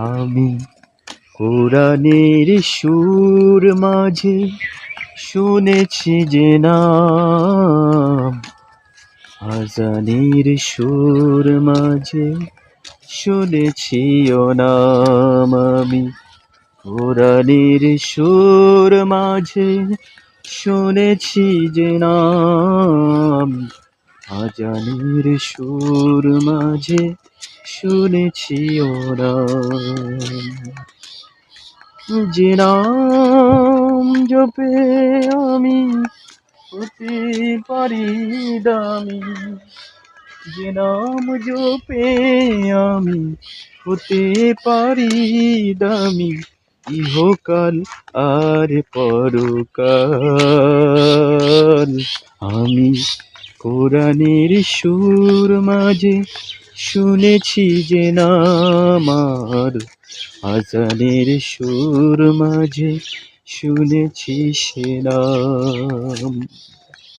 আমি কোরআনের সুর মাঝে শুনেছি যে নাম, আজানের সুর মাঝে শুনেছি ও নাম। আমি কোরআনের সুর মাঝে শুনেছি যে নাম, আজানের সুর মাঝে শুনেছি ও নাম। যে নাম জপে আমি হতে পারি দামি, যে নাম জপে আমি হতে পারি দামি, ইহকাল আর পরকাল। আমি কোরআনের সুর মাঝে শুনেছি যে নাম, আর আজানের সুর মাঝে শুনেছি সে নাম।